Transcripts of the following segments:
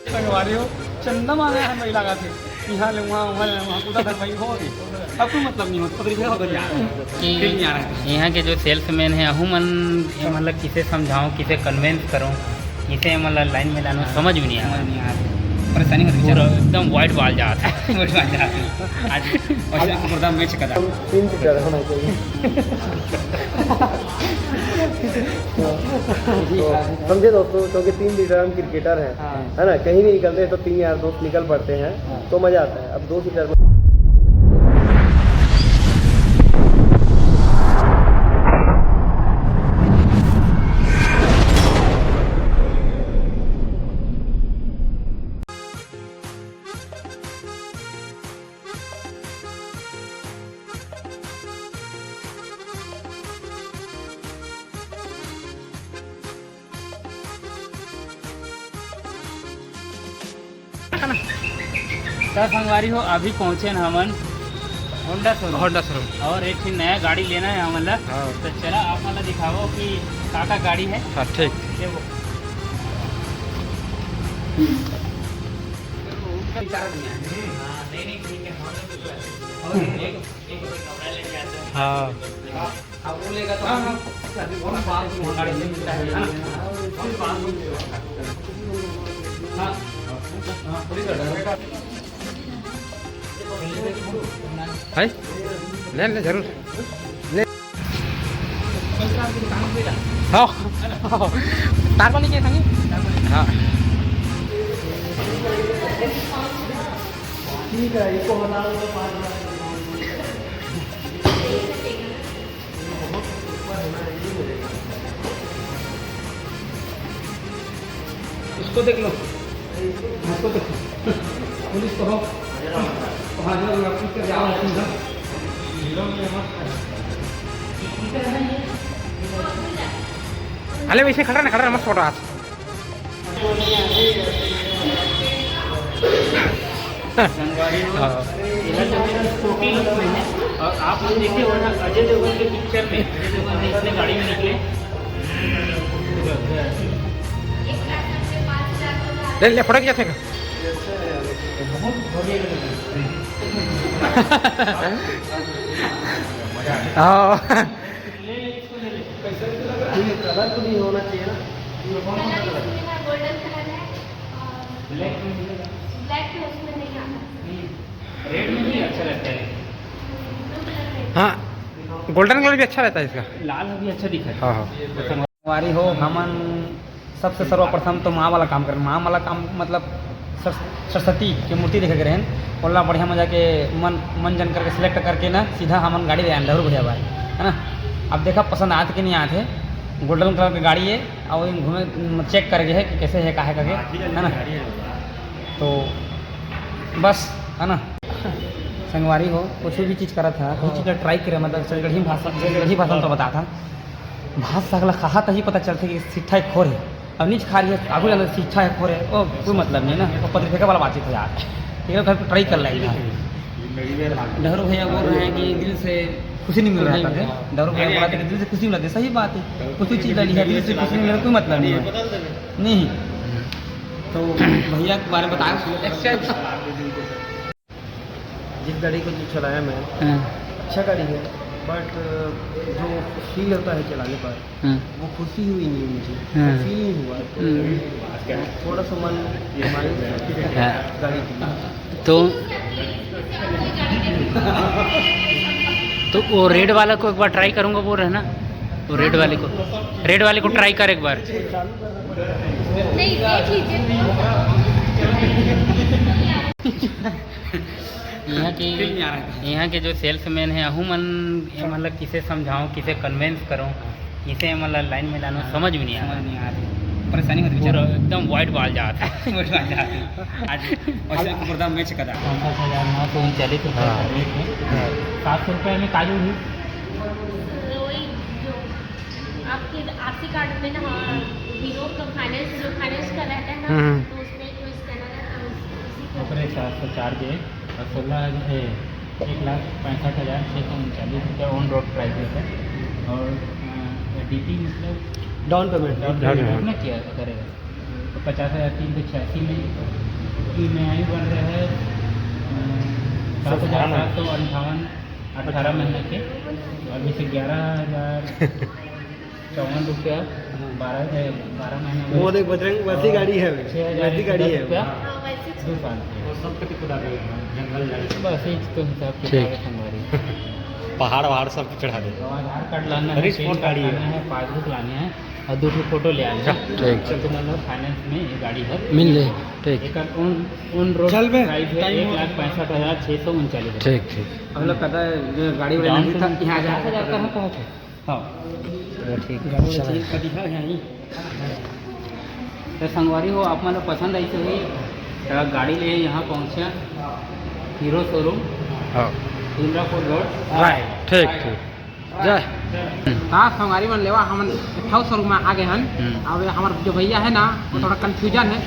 संगवारी हो चंदा मांगा है महिला का थे यहाँ ले वहाँ कूदा था भाई हो अब कोई मतलब नहीं होता पता हो गया कि यहाँ के जो सेल्समैन है अहू मन मतलब किसे समझाऊँ किसे कन्वेंस करूँ किसे मतलब लाइन में लाना समझ में नहीं आ रहा परेशानी होती पूरा एकदम वाइट बाल जाता है वाइट बाल जाता आज और मैच का था 3 सीटर होना चाहिए। समझे दोस्तों, क्योंकि 3 सीटर हम क्रिकेटर हैं, है ना, कहीं भी निकलते हैं तो 3 यार दोस्त निकल पड़ते हैं तो मजा आता है। अब 2 सीटर में सर संगवारी हो अभी पहुँचे ना हमन होंडा शोरूम और एक ही नया गाड़ी लेना है हमन ला। तो चला आप मतलब दिखाओ कि का गाड़ी है। हाँ ठीक। हाँ है ले ले जरूर ले। हाँ तार वाली के संगी। हाँ ठीक है इसको बना लो 5 उसको देख लो उसको देखो पुलिस को हो अरे वैसे खड़ा ना मस्त फोटो आज। छोटी लुक में है और आप लोग देखिए वरना अजय देवगन के पिक्चर में अजय देवगन इसने गाड़ी में निकले ले ले फोटो क्या थे कलर तो नहीं होना चाहिए ना। गोल्डन कलर है ब्लैक तो उसमें नहीं आता। रेड में भी अच्छा लगता है। हाँ गोल्डन कलर भी अच्छा रहता है इसका। लाल भी अच्छा दिखा है। हाँ हाँ संगवारी हो हमन सबसे सर्वप्रथम तो माँ वाला काम करें। माँ वाला काम मतलब सरस्वती की मूर्ति देखे गए हैं बोला बढ़िया मजा के मन जन करके सिलेक्ट करके ना सीधा हमन गाड़ी ले आए बढ़िया भाई है ना। अब देखा पसंद आते कि नहीं आते। गोल्डन कलर की गाड़ी है और घूमे चेक करके है कि कैसे है का है करके है ना। तो बस है ना संगवारी हो कुछ भी चीज़ करा था कोई चीज़ का ट्राई करे मतलब गढ़ी भाषा तो बता था भात सकला कहा तभी पता चलता कि शिक्षा एक खोर है। अब नीच खा रही है आगू जाना शिक्षा है खोर है वो कोई मतलब नहीं ना वो पत्रिका वाला बातचीत है यार। ठीक है घर ट्राई कर लेगा। डहरू भैया बोल रहे हैं कि दिल से खुशी नहीं मिल रहा है। डरू भैया बोला था कि दिल से खुशी मिलती है सही बात है। कुछ भी चीज़ लगी है दिल से खुशी नहीं मिल रहा कोई मतलब नहीं है नहीं। तो भैया के बारे में बताया जिस गाड़ी को जो चलाया मैं अच्छा गाड़ी है बट जो फील होता है चलाने पर वो खुशी हुई नहीं मुझे फील नहीं हुआ। थोड़ा सा मन गाड़ी की तो वो रेड वाला को एक बार ट्राई करूँगा बोल रहे ना वो रेड वाले को ट्राई कर एक बार। नहीं देख लीजिए यहाँ के जो सेल्समैन है अहू मन मतलब किसे समझाऊँ किसे कन्वेंस करूँ किसे मतलब लाइन में लाना समझ में नहीं आ रहा परेशानी होती पूरा एकदम वाइट बाल जाता है वाइट बाल जाता आज और मैच का था 5939 700 रुपये में काजू हुई। वही जो आपके आरसी कार्ड में ना हीरो का फाइनेंस जो फाइनेंस का रहता है ना तो उसमें जो स्कैनर है ऊपर 404 के और 1,65,639 ऑन रोड प्राइस है और DP मतलब डाउन पेमेंट कितना किया करेगा तो 50,386 में EMI बन रहे हैं 7,758 18 महीने के, और जैसे 11,054 रुपया 12 महीने में। वो देख बजरंग वैसी गाड़ी है, वैसी गाड़ी है। हाँ, वैसे 2 साल बस एक तो हिसाब ठीक। किताब है संगवारी। पहाड़ वहाड़ सब चढ़ा दे। तो आधार कार्ड लाना है, अरे पैन स्पोर्ट कार्ड गाड़ी है। लाना है, पासबुक लाने हैं और 2 फोटो ले आना है। ठीक। तो मतलब फाइनेंस में ये गाड़ी है। मिल जाए। ठीक एक ऑन रोड चल बे, प्राइस है टाइम हो- 1,65,639 रुपये। ठीक ठीक। हम लोग कहता है जो गाड़ी वाले डाउन नहीं था पेमेंट यहाँ 50,000 का है पहुँचे। हाँ ठीक गाड़ी वाले चीज का दिखा यहाँ ही तो संगवारी हो, आप मतलब पसंद आई हुई तो गाड़ी ले यहाँ पहुँचा हीरो शोरूम हाँ इंद्रापुर रोड। ठीक ठीक। जय। हाँ संगारी मन लेवा हम हाउस शोरूम में आ गए हन। अब हमारे जो भैया है ना वो थोड़ा कंफ्यूजन है,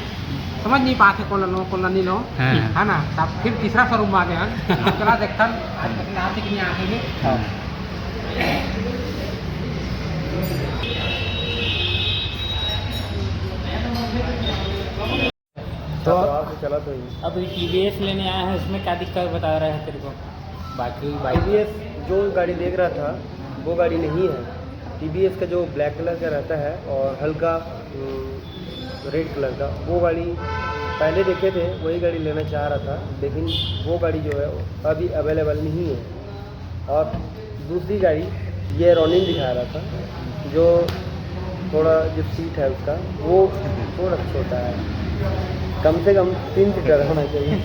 समझ नहीं पाते कौन लो कौन नहीं लो, हाँ। है ना। तब फिर तीसरा शोरूम में आ गए हन। अब चला देखता आते कि नहीं आते हैं। तो चला तो अब TVS लेने आया है, उसमें क्या दिक्कत बता रहा है तेरे को? बाकी बाइक TVS जो गाड़ी देख रहा था वो गाड़ी नहीं है। TVS का जो ब्लैक कलर का रहता है और हल्का रेड कलर का, वो गाड़ी पहले देखे थे, वही गाड़ी लेना चाह रहा था, लेकिन वो गाड़ी जो है अभी अवेलेबल नहीं है। और दूसरी गाड़ी ये रोनिन दिखा रहा था, जो थोड़ा जो सीट है उसका वो थोड़ा छोटा है, कम से कम 3 सीटर होना चाहिए।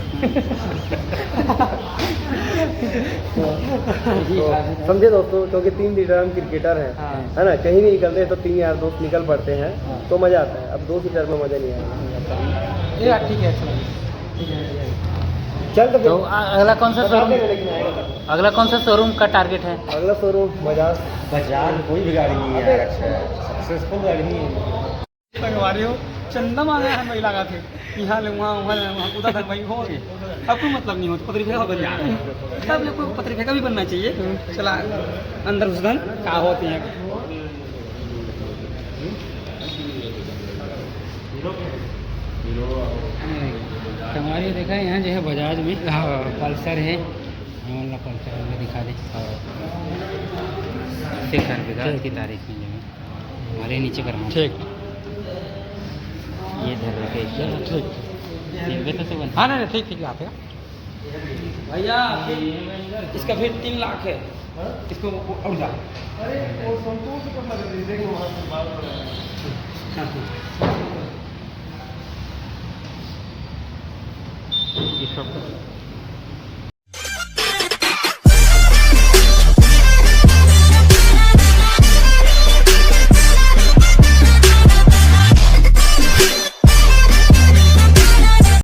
तो समझे दोस्तों, क्योंकि 3 सीटर हम क्रिकेटर हैं, है ना, कहीं भी निकलते हैं तो 3 यार दोस्त निकल पड़ते हैं तो मज़ा आता है। अब 2 सीटर में मज़ा नहीं आएगा। ठीक है चलो। चल तो तो अगला कौन सा शोरूम, लेकिन आएगा तब। अगला कौन सा शोरूम का टारगेट है? अगला शोरूम बजाज। बाजार कोई भी गाड़ी नहीं है, सक्सेसफुल गाड़ी नहीं है। संगवारी हो चंदा मांगा है वही लगा थे, यहाँ ले वहाँ वहाँ कूदा था वही हो गए। अब कोई मतलब नहीं होता, पत्री फेंका बन जाए सब लोग को पत्री फेंका भी बनना चाहिए। चला अंदर घुसगन क्या होती है। हमारी देखा है यहाँ जो है बजाज में पल्सर है, वाला पल्सर हमें दिखा दे। ₹6 का की तारीख में जो है हमारे नीचे करना ठीक ये धर रखे ठीक तो बन। हाँ नहीं ठीक ठीक आते भैया। इसका फिर 3 लाख है, इसको और जा। इस